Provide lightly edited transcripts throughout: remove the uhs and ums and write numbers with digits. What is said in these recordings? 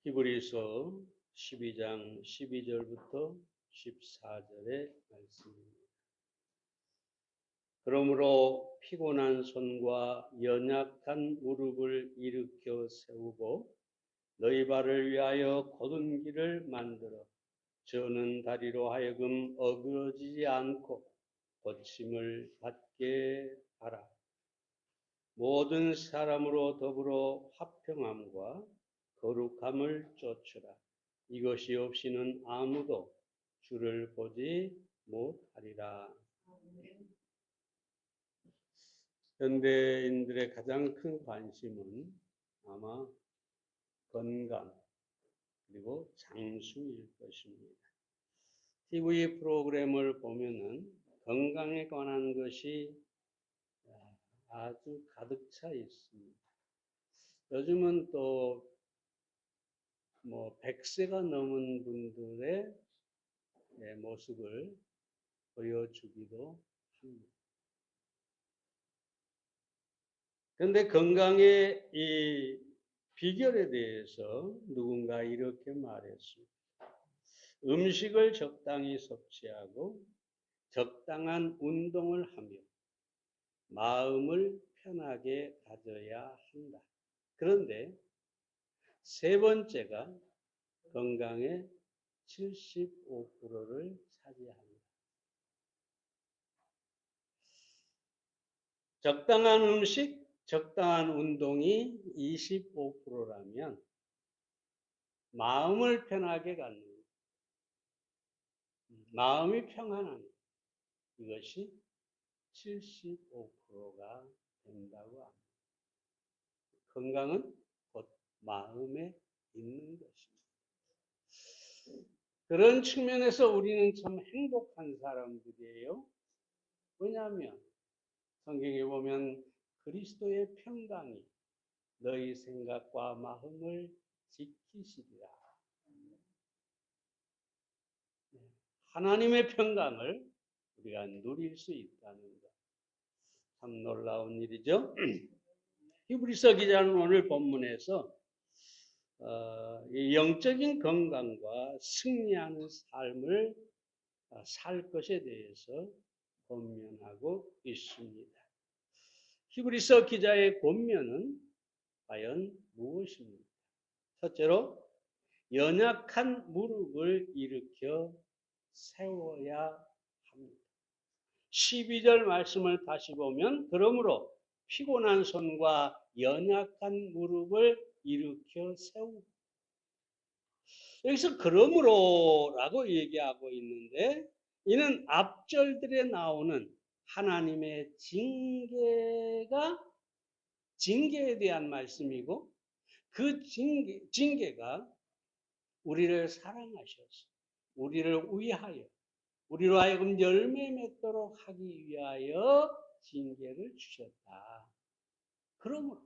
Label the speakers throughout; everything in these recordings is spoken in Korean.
Speaker 1: 히브리서 12장 12절부터 14절의 말씀입니다. 그러므로 피곤한 손과 연약한 무릎을 일으켜 세우고 너희 발을 위하여 곧은 길을 만들어 저는 다리로 하여금 어그러지지 않고 고침을 받게 하라. 모든 사람으로 더불어 화평함과 거룩함을 쫓으라. 이것이 없이는 아무도 주를 보지 못하리라. 현대인들의 가장 큰 관심은 아마 건강 그리고 장수일 것입니다. TV 프로그램을 보면은 건강에 관한 것이 아주 가득 차 있습니다. 요즘은 또 100세가 넘은 분들의 모습을 보여주기도 합니다. 그런데 건강의 이 비결에 대해서 누군가 이렇게 말했습니다. 음식을 적당히 섭취하고 적당한 운동을 하며 마음을 편하게 가져야 한다. 그런데 세 번째가 건강의 75%를 차지합니다. 적당한 음식, 적당한 운동이 25%라면 마음을 편하게 갖는 것, 마음이 평안한 것, 이것이 75%가 된다고 합니다. 건강은 곧 마음에 있는 것입니다. 그런 측면에서 우리는 참 행복한 사람들이에요. 왜냐하면 성경에 보면 그리스도의 평강이 너희 생각과 마음을 지키시리라. 하나님의 평강을 우리가 누릴 수 있다는 것. 참 놀라운 일이죠. 히브리서 기자는 오늘 본문에서 이 영적인 건강과 승리하는 삶을 살 것에 대해서 권면하고 있습니다. 히브리서 기자의 권면은 과연 무엇입니까? 첫째로 연약한 무릎을 일으켜 세워야 합니다. 12절 말씀을 다시 보면 그러므로 피곤한 손과 연약한 무릎을 일으켜 세우고, 여기서 그러므로라고 얘기하고 있는데 이는 앞절들에 나오는 하나님의 징계에 대한 말씀이고, 그 징계가 우리를 사랑하셔서 우리를 위하여 우리로 하여금 열매 맺도록 하기 위하여 징계를 주셨다. 그러므로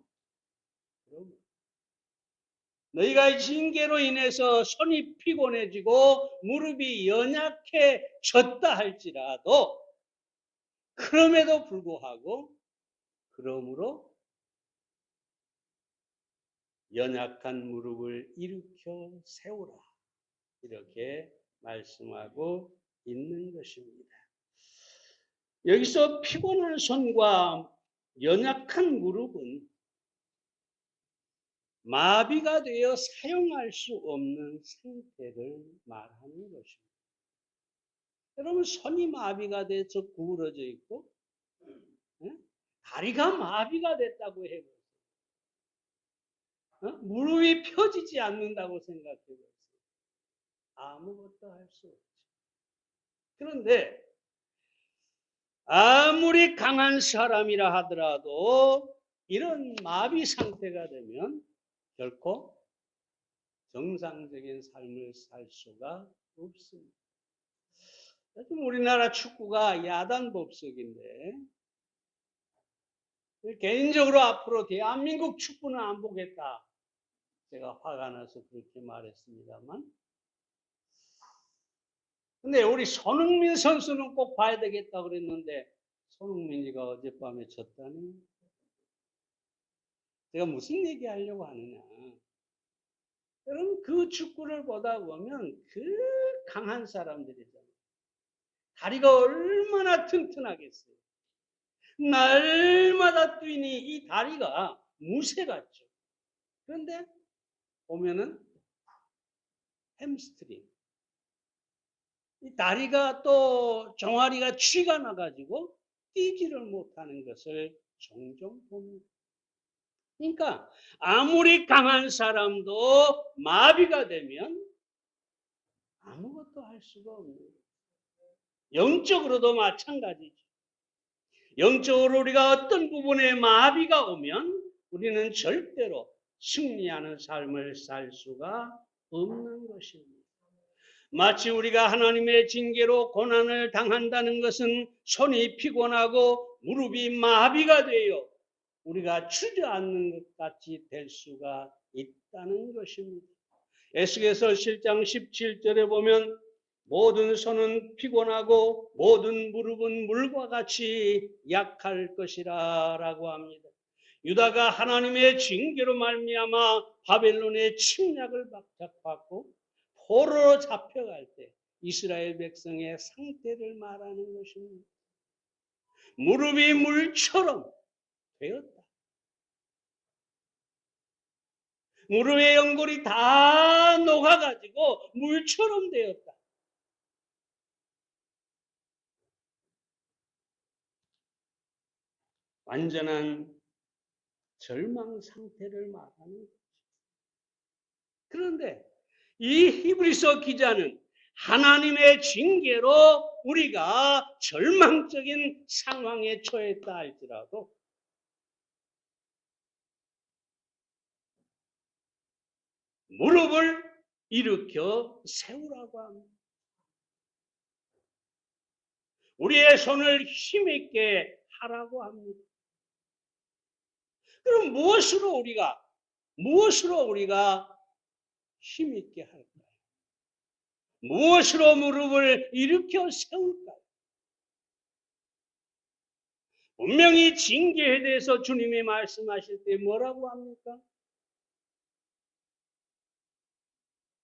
Speaker 1: 너희가 징계로 인해서 손이 피곤해지고 무릎이 연약해졌다 할지라도, 그럼에도 불구하고 그러므로 연약한 무릎을 일으켜 세우라, 이렇게 말씀하고 있는 것입니다. 여기서 피곤한 손과 연약한 무릎은 마비가 되어 사용할 수 없는 상태를 말하는 것입니다. 여러분, 손이 마비가 돼서 구부러져 있고 다리가 마비가 됐다고 해요. 무릎이 펴지지 않는다고 생각해보세요. 아무것도 할 수 없죠. 그런데 아무리 강한 사람이라 하더라도 이런 마비 상태가 되면 결코 정상적인 삶을 살 수가 없습니다. 요즘 우리나라 축구가 야단 법석인데, 개인적으로 앞으로 대한민국 축구는 안 보겠다, 제가 화가 나서 그렇게 말했습니다만, 근데 우리 손흥민 선수는 꼭 봐야 되겠다 그랬는데 손흥민이가 어젯밤에 졌다니, 제가 무슨 얘기 하려고 하느냐. 여러분, 그 축구를 보다 보면 그 강한 사람들이잖아요. 다리가 얼마나 튼튼하겠어요. 날마다 뛰니 이 다리가 무쇠 같죠. 그런데 보면은 햄스트링. 이 다리가 또 종아리가 쥐가 나가지고 뛰지를 못하는 것을 종종 봅니다. 그러니까 아무리 강한 사람도 마비가 되면 아무것도 할 수가 없는 거예요. 영적으로도 마찬가지죠. 영적으로 우리가 어떤 부분에 마비가 오면 우리는 절대로 승리하는 삶을 살 수가 없는 것입니다. 마치 우리가 하나님의 징계로 고난을 당한다는 것은 손이 피곤하고 무릎이 마비가 되어 우리가 주저앉는 것 같이 될 수가 있다는 것입니다. 에스겔서 7장 17절에 보면 모든 손은 피곤하고 모든 무릎은 물과 같이 약할 것이라 라고 합니다. 유다가 하나님의 징계로 말미암아 바벨론의 침략을 받고 포로로 잡혀갈 때 이스라엘 백성의 상태를 말하는 것입니다. 무릎이 물처럼 되었다. 무릎의 연골이 다 녹아가지고 물처럼 되었다. 완전한 절망 상태를 말하는 거죠. 그런데 이 히브리서 기자는 하나님의 징계로 우리가 절망적인 상황에 처했다 할지라도 무릎을 일으켜 세우라고 합니다. 우리의 손을 힘있게 하라고 합니다. 그럼 무엇으로 우리가 힘있게 할까요? 무엇으로 무릎을 일으켜 세울까요? 분명히 징계에 대해서 주님이 말씀하실 때 뭐라고 합니까?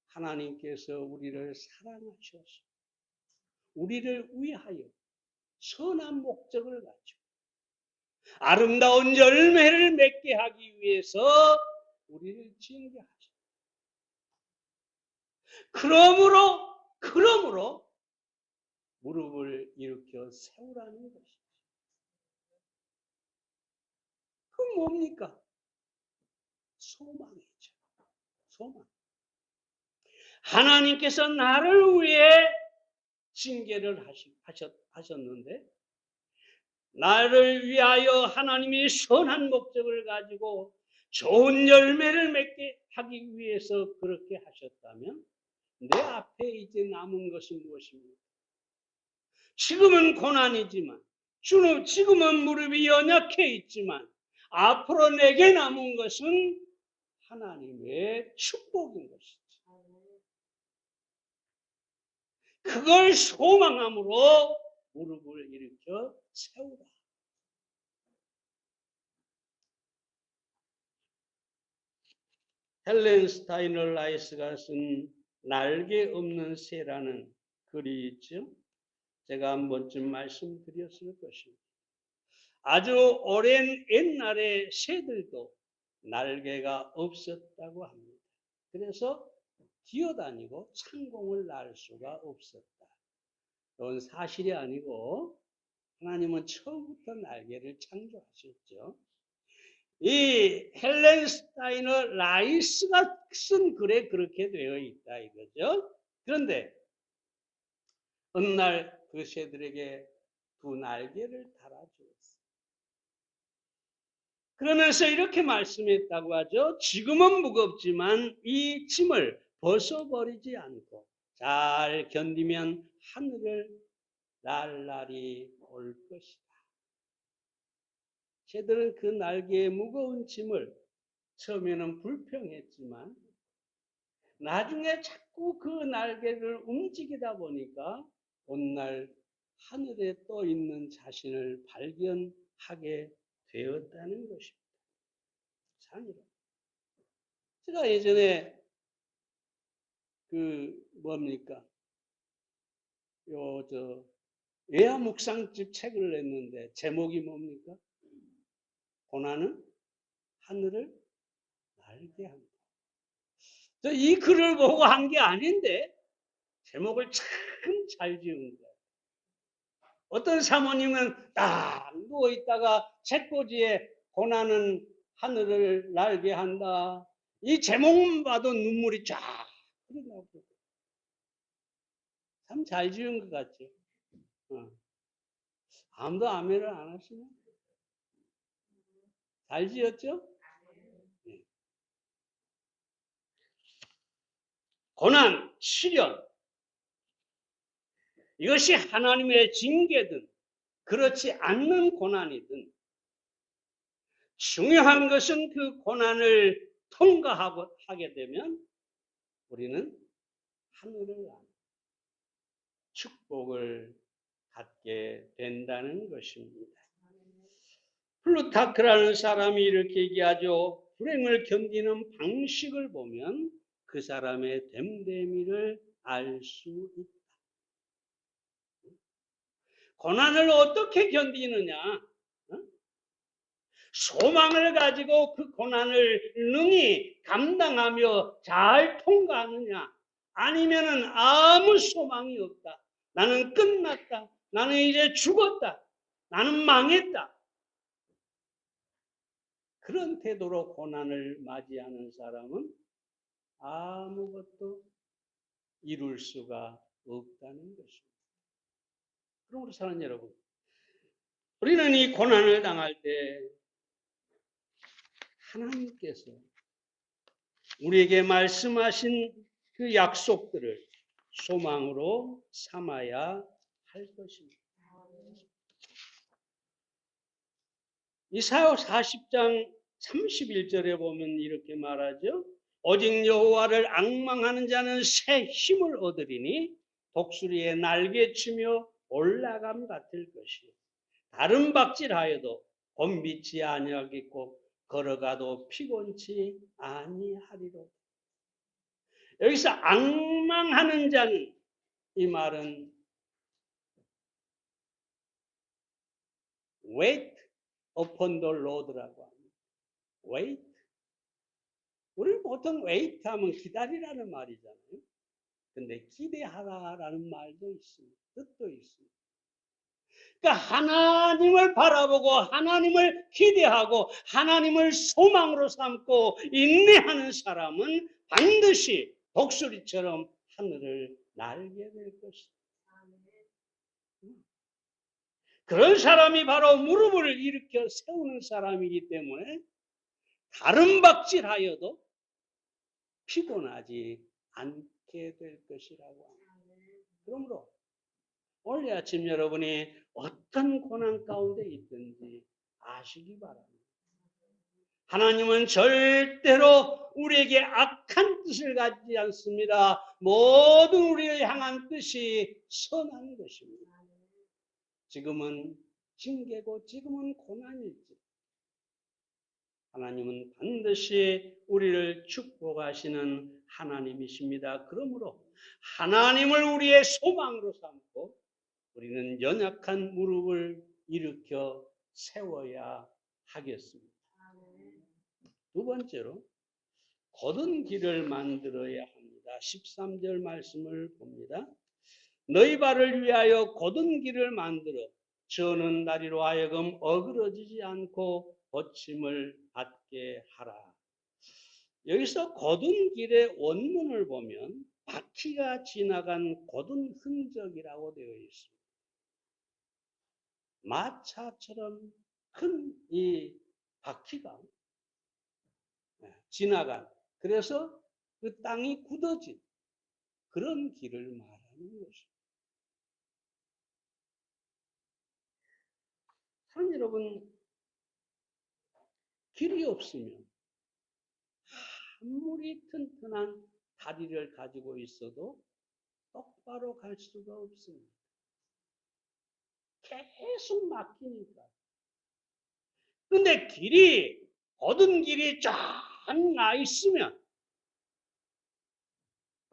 Speaker 1: 하나님께서 우리를 사랑하셔서 우리를 위하여 선한 목적을 가지고 아름다운 열매를 맺게 하기 위해서 우리를 징계하셨다. 그러므로 무릎을 일으켜 세우라는 것이죠. 그건 뭡니까? 소망이죠. 소망. 하나님께서 나를 위해 징계를 하셨는데 나를 위하여 하나님이 선한 목적을 가지고 좋은 열매를 맺게 하기 위해서 그렇게 하셨다면 내 앞에 이제 남은 것은 무엇입니까? 지금은 고난이지만 지금은 무릎이 연약해 있지만 앞으로 내게 남은 것은 하나님의 축복인 것이죠. 그걸 소망함으로 무릎을 일으켜 세우라. 헬렌 스타이너 라이스가 쓴 날개 없는 새라는 글이 있죠. 제가 한 번쯤 말씀드렸을 것입니다. 아주 오랜 옛날의 새들도 날개가 없었다고 합니다. 그래서 기어다니고 창공을 날 수가 없었다. 그건 사실이 아니고 하나님은 처음부터 날개를 창조하셨죠. 이 헬렌 스타이너 라이스가 쓴 글에 그렇게 되어 있다 이거죠. 그런데 어느 날 그 새들에게 두 날개를 달아주었어요. 그러면서 이렇게 말씀했다고 하죠. 지금은 무겁지만 이 짐을 벗어버리지 않고 잘 견디면 하늘을 날 날이 올 것이다. 새들은 그 날개의 무거운 짐을 처음에는 불평했지만 나중에 자꾸 그 날개를 움직이다 보니까 오늘 하늘에 떠 있는 자신을 발견하게 되었다는 것입니다. 참으로. 제가 예전에 뭡니까? 외화 묵상집 책을 냈는데 제목이 뭡니까? 고난은 하늘을 날게 한다. 이 글을 보고 한 게 아닌데 제목을 참 잘 지은 거예요. 어떤 사모님은 딱 누워있다가 책꽂이에 고난은 하늘을 날게 한다. 이 제목만 봐도 눈물이 쫙 흘러나오고 참 잘 지은 것 같죠. 아무도 아멘을 안 하시네. 잘 지었죠? 네. 고난, 시련, 이것이 하나님의 징계든 그렇지 않는 고난이든 중요한 것은 그 고난을 통과하게 되면 우리는 하늘을 나는 축복을 갖게 된다는 것입니다. 플루타크라는 사람이 이렇게 얘기하죠. 불행을 견디는 방식을 보면 그 사람의 됨됨이를 알 수 있다. 고난을 어떻게 견디느냐? 소망을 가지고 그 고난을 능히 감당하며 잘 통과하느냐? 아니면은 아무 소망이 없다. 나는 끝났다. 나는 이제 죽었다. 나는 망했다. 그런 태도로 고난을 맞이하는 사람은 아무것도 이룰 수가 없다는 것입니다. 그러므로 사랑하는 여러분, 우리는 이 고난을 당할 때 하나님께서 우리에게 말씀하신 그 약속들을 소망으로 삼아야 할 것입니다. 이사야 40장 31절에 보면 이렇게 말하죠. 오직 여호와를 앙망하는 자는 새 힘을 얻으리니 독수리의 날개치며 올라감 같을 것이요. 다른 박질하여도 곤비치 아니하겠고 걸어가도 피곤치 아니하리로. 여기서 앙망하는 자는, 이 말은 wait upon the Lord라고 합니다. wait. 우리는 보통 wait 하면 기다리라는 말이잖아요. 근데 기대하라라는 말도 있습니다. 뜻도 있습니다. 그러니까 하나님을 바라보고 하나님을 기대하고 하나님을 소망으로 삼고 인내하는 사람은 반드시 독수리처럼 하늘을 날게 될 것이다. 그런 사람이 바로 무릎을 일으켜 세우는 사람이기 때문에 다른 박질하여도 피곤하지 않게 될 것이라고 합니다. 그러므로 오늘 아침 여러분이 어떤 고난 가운데 있든지 아시기 바랍니다. 하나님은 절대로 우리에게 악한 뜻을 가지지 않습니다. 모든 우리를 향한 뜻이 선한 것입니다. 지금은 징계고 지금은 고난이지. 하나님은 반드시 우리를 축복하시는 하나님이십니다. 그러므로 하나님을 우리의 소망으로 삼고 우리는 연약한 무릎을 일으켜 세워야 하겠습니다. 두 번째로 곧은 길을 만들어야 합니다. 13절 말씀을 봅니다. 너희 발을 위하여 곧은 길을 만들어 저는 다리로 하여금 어그러지지 않고 고침을 받게 하라. 여기서 곧은 길의 원문을 보면 바퀴가 지나간 곧은 흔적이라고 되어 있습니다. 마차처럼 큰 이 바퀴가 지나간, 그래서 그 땅이 굳어진 그런 길을 말하는 것입니다. 사랑 여러분, 길이 없으면 아무리 튼튼한 다리를 가지고 있어도 똑바로 갈 수가 없습니다. 계속 막히니까. 근데 곧은 길이 쫙 나 있으면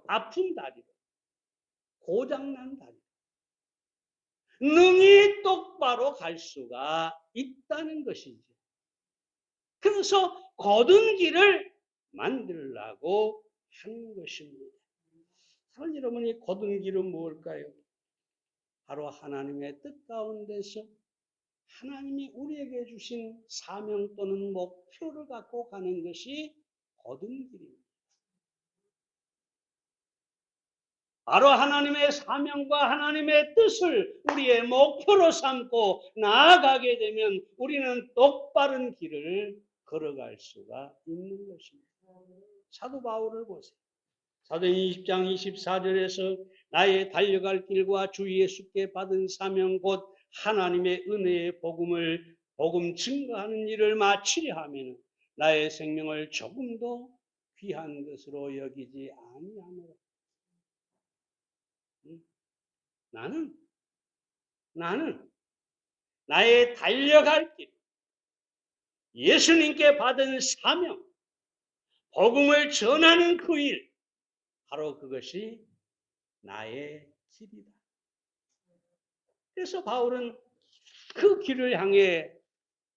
Speaker 1: 아픈 다리로, 고장난 다리로 능히 똑바로 갈 수가 있다는 것이죠. 그래서 거둔 길을 만들라고 하는 것입니다. 사랑 여러분이 거둔 길은 무엇일까요? 바로 하나님의 뜻 가운데서 하나님이 우리에게 주신 사명 또는 목표를 갖고 가는 것이 거둔 길입니다. 바로 하나님의 사명과 하나님의 뜻을 우리의 목표로 삼고 나아가게 되면 우리는 똑바른 길을 걸어갈 수가 있는 것입니다. 사도 바울을 보세요. 사도행 20장 24절에서 나의 달려갈 길과 주 예수께 받은 사명 곧 하나님의 은혜의 복음 증거하는 일을 마치려 하면 나의 생명을 조금도 귀한 것으로 여기지 아니하노라. 나는 나의 달려갈 길, 예수님께 받은 사명, 복음을 전하는 그 일, 바로 그것이 나의 길이다. 그래서 바울은 그 길을 향해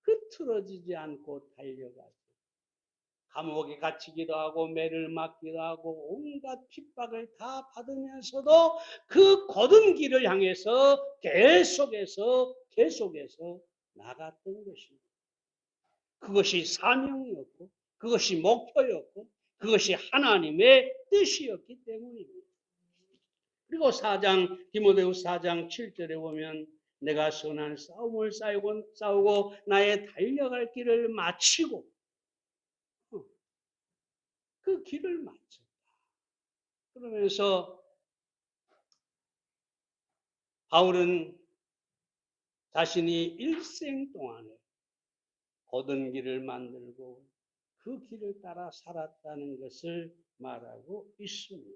Speaker 1: 흐트러지지 않고 달려가죠. 감옥에 갇히기도 하고 매를 맞기도 하고 온갖 핍박을 다 받으면서도 그 거둔 길을 향해서 계속해서 나갔던 것입니다. 그것이 사명이었고 그것이 목표였고 그것이 하나님의 뜻이었기 때문입니다. 그리고 디모데후서 4장 7절에 보면 내가 선한 싸움을 싸우고 나의 달려갈 길을 마치고 그 길을 마쳤다. 그러면서 바울은 자신이 일생 동안에 거둔 길을 만들고 그 길을 따라 살았다는 것을 말하고 있습니다.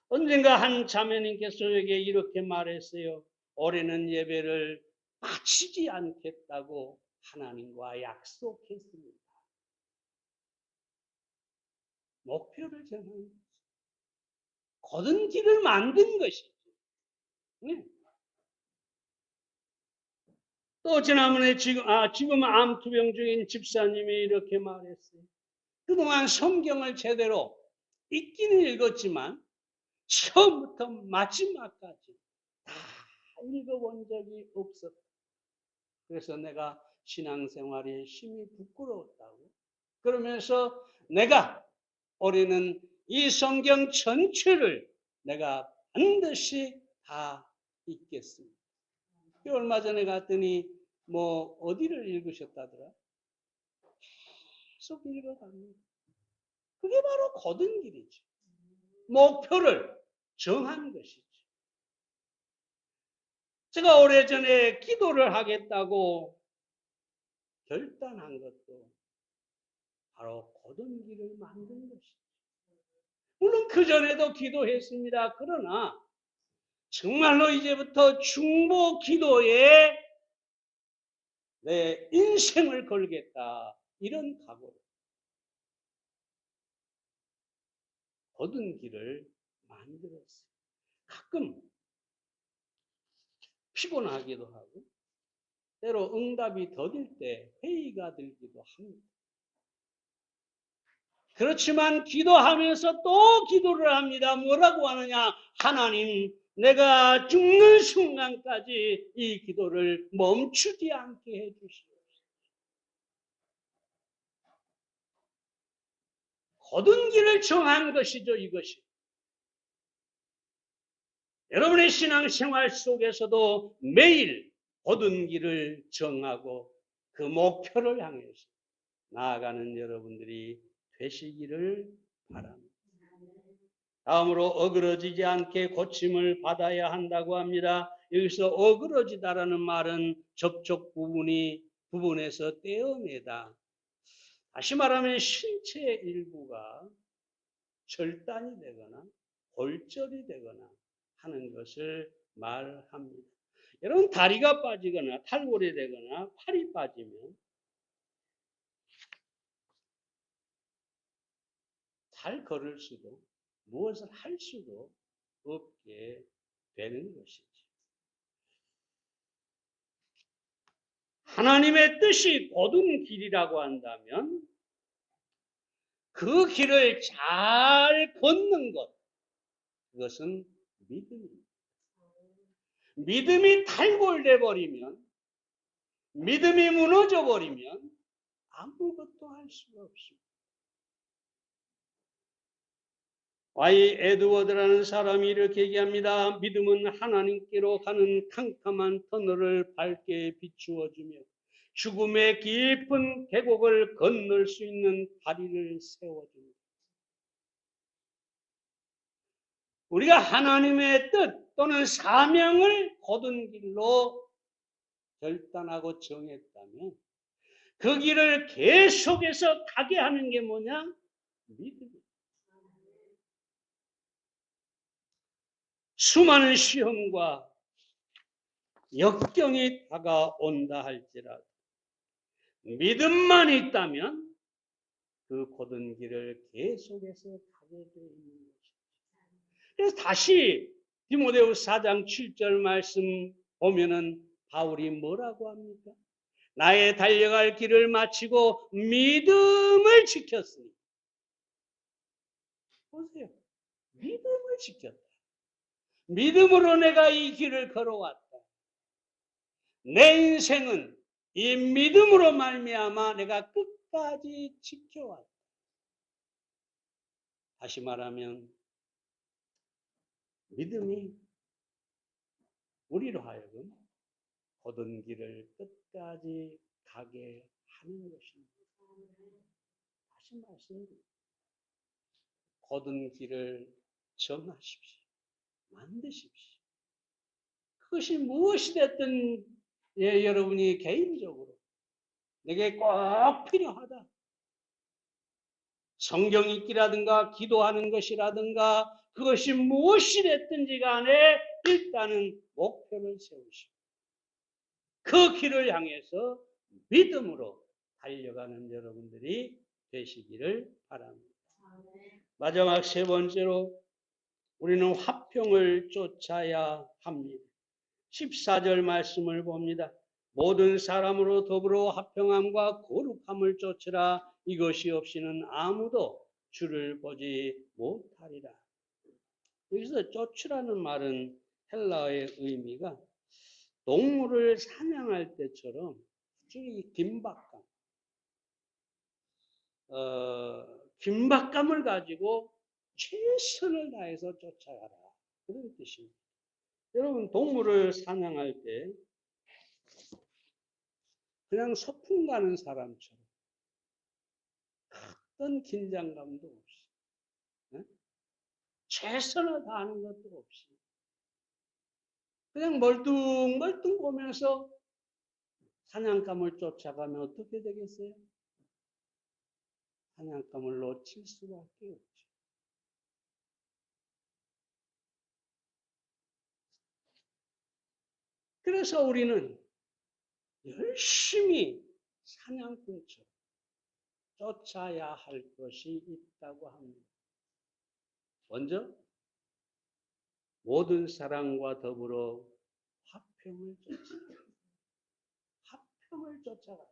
Speaker 1: 언젠가 한 자매님께서 저에게 이렇게 말했어요. 올해는 예배를 마치지 않겠다고 하나님과 약속했습니다. 목표를 정한 것이죠. 거둔 길을 만든 것이죠. 네. 또 지난번에 지금 암투병 중인 집사님이 이렇게 말했어요. 그동안 성경을 제대로 읽기는 읽었지만 처음부터 마지막까지 다 읽어본 적이 없었다. 그래서 내가 신앙생활이 심히 부끄러웠다고. 그러면서 내가 올해는 이 성경 전체를 내가 반드시 다 읽겠습니다. 얼마 전에 갔더니 어디를 읽으셨다더라? 계속 읽어갑니다. 그게 바로 거둔 길이죠. 목표를 정한 것이죠. 제가 오래전에 기도를 하겠다고 결단한 것도 바로 거둔 길을 만든 것이죠. 물론 그전에도 기도했습니다. 그러나 정말로 이제부터 중보 기도에 내 인생을 걸겠다. 이런 각오로 거둔 길을 만들었어요. 가끔 피곤하기도 하고 때로 응답이 더딜 때 회의가 들기도 합니다. 그렇지만 기도하면서 또 기도를 합니다. 뭐라고 하느냐? 하나님, 내가 죽는 순간까지 이 기도를 멈추지 않게 해주시옵소서. 거둔 길을 정한 것이죠, 이것이. 여러분의 신앙생활 속에서도 매일 거둔 길을 정하고 그 목표를 향해서 나아가는 여러분들이 되시기를 바랍니다. 다음으로 어그러지지 않게 고침을 받아야 한다고 합니다. 여기서 어그러지다라는 말은 접촉 부분에서 떼어내다. 다시 말하면 신체의 일부가 절단이 되거나 골절이 되거나 하는 것을 말합니다. 여러분 다리가 빠지거나 탈골이 되거나 팔이 빠지면 잘 걸을 수도 무엇을 할 수도 없게 되는 것이지. 하나님의 뜻이 곧은 길이라고 한다면 그 길을 잘 걷는 것, 그것은 믿음입니다. 믿음이 탈골돼 버리면, 믿음이 무너져 버리면 아무것도 할 수가 없습니다. Y. 에드워드라는 사람이 이렇게 얘기합니다. 믿음은 하나님께로 가는 캄캄한 터널을 밝게 비추어주며 죽음의 깊은 계곡을 건널 수 있는 다리를 세워줍니다. 우리가 하나님의 뜻 또는 사명을 곧은 길로 결단하고 정했다면 그 길을 계속해서 가게 하는 게 뭐냐? 믿음이에요. 수많은 시험과 역경이 다가온다 할지라도 믿음만 있다면 그 곧은 길을 계속해서 가게 되어 있는 것입니다. 그래서 다시 디모데후서 4장 7절 말씀 보면은 바울이 뭐라고 합니까? 나의 달려갈 길을 마치고 믿음을 지켰으니. 보세요. 믿음을 지켰다. 믿음으로 내가 이 길을 걸어왔다. 내 인생은 이 믿음으로 말미암아 내가 끝까지 지켜왔다. 다시 말하면 믿음이 우리로 하여금 곧은 길을 끝까지 가게 하는 것입니다. 다시 말씀드립니다. 곧은 길을 정하십시오. 만드십시오. 그것이 무엇이 됐든 여러분이 개인적으로 내게 꼭 필요하다. 성경 읽기라든가 기도하는 것이라든가 그것이 무엇이 됐든지 간에 일단은 목표를 세우시고 그 길을 향해서 믿음으로 달려가는 여러분들이 되시기를 바랍니다. 마지막 세 번째로 우리는 화평을 쫓아야 합니다. 14절 말씀을 봅니다. 모든 사람으로 더불어 화평함과 거룩함을 쫓으라. 이것이 없이는 아무도 주를 보지 못하리라. 여기서 쫓으라는 말은 헬라어의 의미가 동물을 사냥할 때처럼 이 긴박감을 가지고 최선을 다해서 쫓아가라. 그런 뜻입니다. 여러분 동물을 사냥할 때 그냥 소풍 가는 사람처럼 어떤 긴장감도 없이 최선을 다하는 것도 없이 그냥 멀뚱멀뚱 보면서 사냥감을 쫓아가면 어떻게 되겠어요? 사냥감을 놓칠 수밖에 없죠. 그래서 우리는 열심히 사냥꾼처럼 쫓아야 할 것이 있다고 합니다. 먼저 모든 사람과 더불어 화평을 쫓아가. 화평을 쫓아가.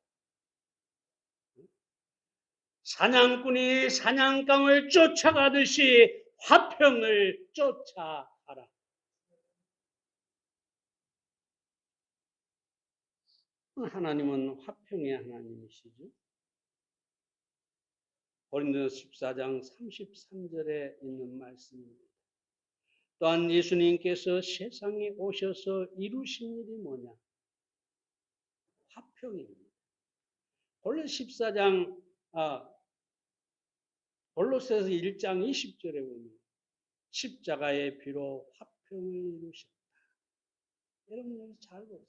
Speaker 1: 사냥꾼이 사냥감을 쫓아가듯이 화평을 쫓아가라. 하나님은 화평의 하나님이시죠. 고린도서 14장 33절에 있는 말씀입니다. 또한 예수님께서 세상에 오셔서 이루신 일이 뭐냐? 화평입니다. 골로새서 1장 20절에 보면 십자가의 피로 화평을 이루셨다. 여러분 여기 잘 보세요.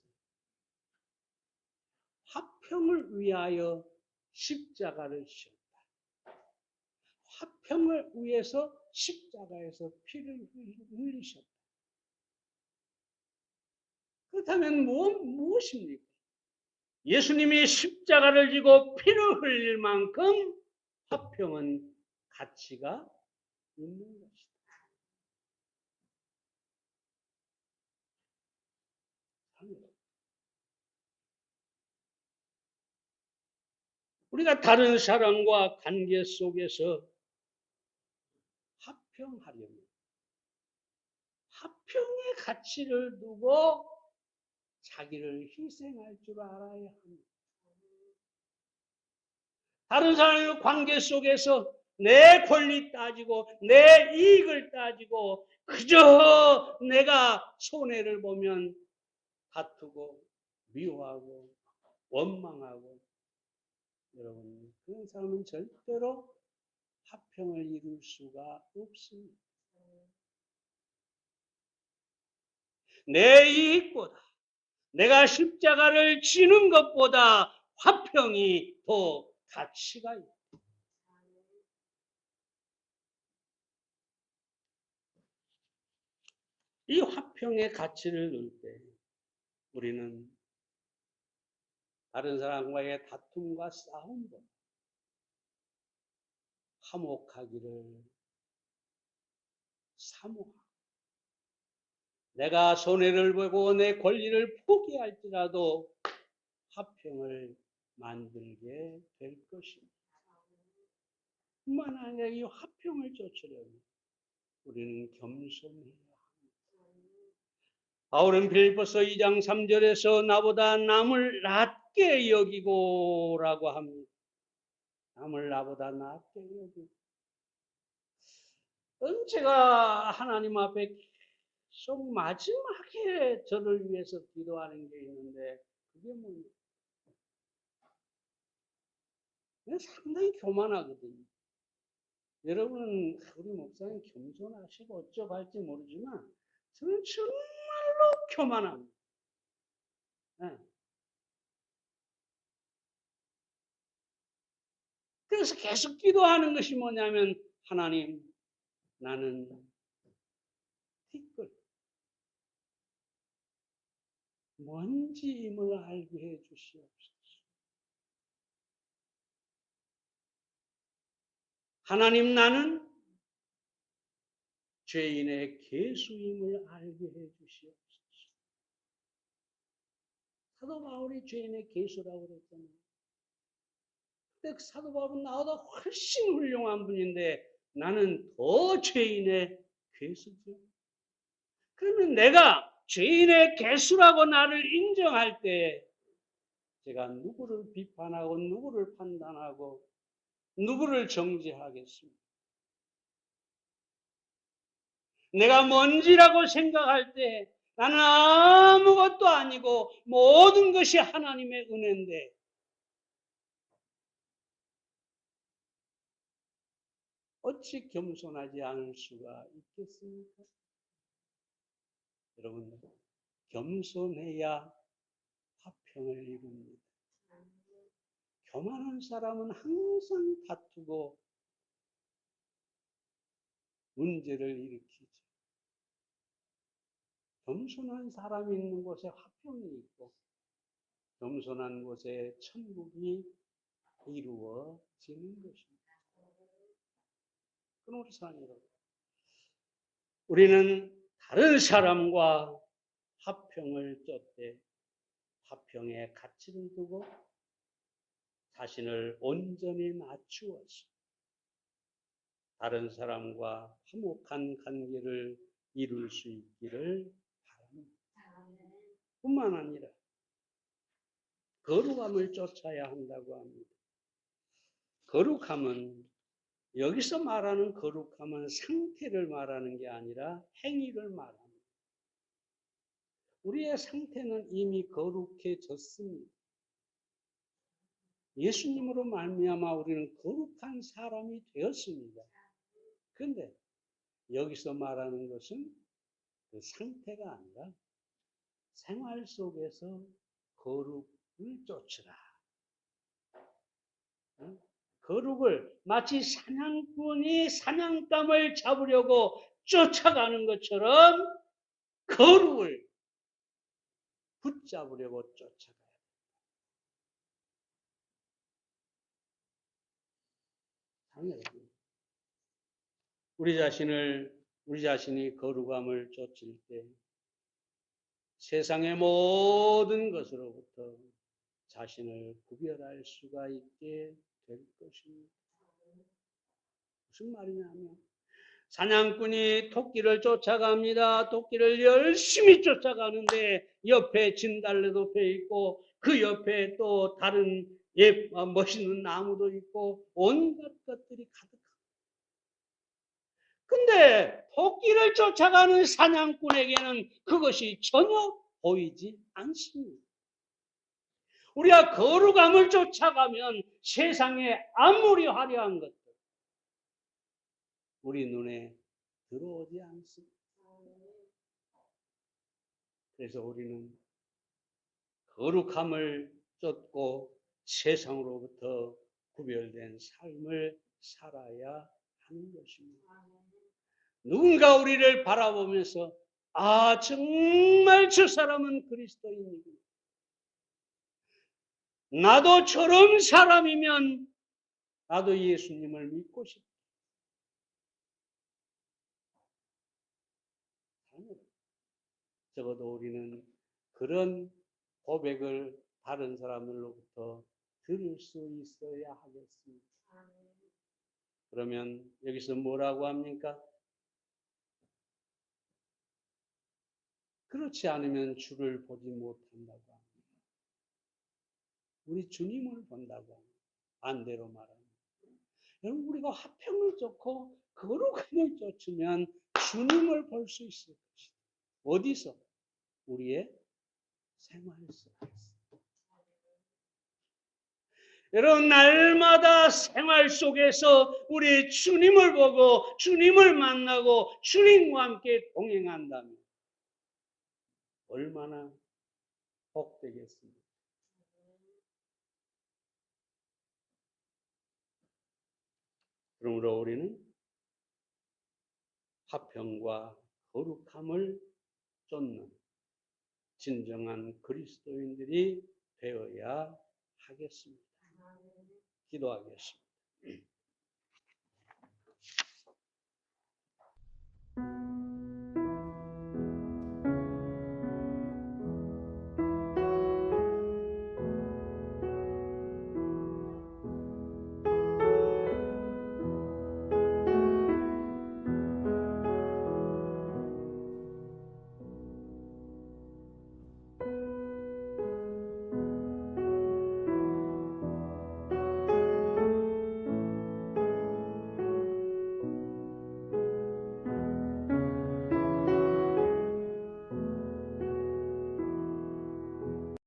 Speaker 1: 화평을 위하여 십자가를 지셨다. 화평을 위해서 십자가에서 피를 흘리셨다. 그렇다면 무엇입니까? 예수님이 십자가를 지고 피를 흘릴 만큼 화평은 가치가 있는 것이다. 우리가 다른 사람과 관계 속에서 화평하려면 화평의 가치를 두고 자기를 희생할 줄 알아야 합니다. 다른 사람의 관계 속에서 내 권리 따지고 내 이익을 따지고 그저 내가 손해를 보면 다투고 미워하고 원망하고, 여러분, 그런 사람은 절대로 화평을 이룰 수가 없습니다. 내 이익보다 내가 십자가를 지는 것보다 화평이 더 가치가 있다. 이 화평의 가치를 넣을 때 우리는 다른 사람과의 다툼과 싸움보다 화목하기를 사모하고, 내가 손해를 보고 내 권리를 포기할지라도 화평을 만들게 될 것입니다. 뿐만 아니라 이 화평을 쫓으려면 우리는 겸손해야 합니다. 바울은 빌립보서 2장 3절에서 나보다 남을 낮게 여기고라고 합니다. 남을 나보다 낮게 여기고. 제가 하나님 앞에 계속 마지막에 저를 위해서 기도하는 게 있는데, 그게 뭐냐? 상당히 교만하거든요. 여러분은 우리 목사님 겸손하시고 어쩌고 할지 모르지만 저는 정말로 교만합니다. 네. 그래서 계속 기도하는 것이 뭐냐면, 하나님, 나는 티끌, 먼지임을 알게 해 주시옵소서. 하나님, 나는 죄인의 개수임을 알게 해 주시옵소서. 사도 바울이 죄인의 개수라고 그랬잖아요. 근데 사도 바울은 나보다 훨씬 훌륭한 분인데 나는 더 죄인의 개수죠. 그러면 내가 죄인의 개수라고 나를 인정할 때 제가 누구를 비판하고 누구를 판단하고 누구를 정죄하겠습니까? 내가 먼지라고 생각할 때 나는 아무것도 아니고 모든 것이 하나님의 은혜인데, 어찌 겸손하지 않을 수가 있겠습니까? 여러분, 겸손해야 화평을 이룹니다. 교만한 사람은 항상 다투고 문제를 일으키죠. 겸손한 사람이 있는 곳에 화평이 있고 겸손한 곳에 천국이 이루어지는 것입니다. 그럼 우리 사랑하는 여러분, 우리는 다른 사람과 화평을 쫓되 화평의 가치를 두고 자신을 온전히 낮추어서 다른 사람과 화목한 관계를 이룰 수 있기를 바랍니다. 뿐만 아니라 거룩함을 쫓아야 한다고 합니다. 거룩함은, 여기서 말하는 거룩함은 상태를 말하는 게 아니라 행위를 말합니다. 우리의 상태는 이미 거룩해졌습니다. 예수님으로 말미암아 우리는 거룩한 사람이 되었습니다. 그런데 여기서 말하는 것은 그 상태가 아니라 생활 속에서 거룩을 쫓으라. 거룩을 마치 사냥꾼이 사냥감을 잡으려고 쫓아가는 것처럼 거룩을 붙잡으려고 쫓아가야 합니다. 우리 자신이 거룩함을 쫓을 때 세상의 모든 것으로부터 자신을 구별할 수가 있게 될 것입니다. 무슨 말이냐면 사냥꾼이 토끼를 쫓아갑니다. 토끼를 열심히 쫓아가는데 옆에 진달래도 펴 있고 그 옆에 또 다른 멋있는 나무도 있고 온갖 것들이 가득합니다. 근데 토끼를 쫓아가는 사냥꾼에게는 그것이 전혀 보이지 않습니다. 우리가 거룩함을 쫓아가면 세상에 아무리 화려한 것들 우리 눈에 들어오지 않습니다. 그래서 우리는 거룩함을 쫓고 세상으로부터 구별된 삶을 살아야 하는 것입니다. 누군가 우리를 바라보면서 아 정말 저 사람은 그리스도인이구나. 나도 저런 사람이면 나도 예수님을 믿고 싶다. 적어도 우리는 그런 고백을 다른 사람들로부터 들을 수 있어야 하겠습니다. 그러면 여기서 뭐라고 합니까? 그렇지 않으면 주를 보지 못한다고 합니다. 우리 주님을 본다고 합니다. 반대로 말합니다. 여러분 우리가 화평을 쫓고 거룩함을 쫓으면 주님을 볼 수 있을 것이다. 어디서? 우리의 생활 속에서. 여러분 날마다 생활 속에서 우리 주님을 보고 주님을 만나고 주님과 함께 동행한다면 얼마나 복되겠습니까? 그러므로 우리는 화평과 거룩함을 쫓는 진정한 그리스도인들이 되어야 하겠습니다. 기도하겠습니다.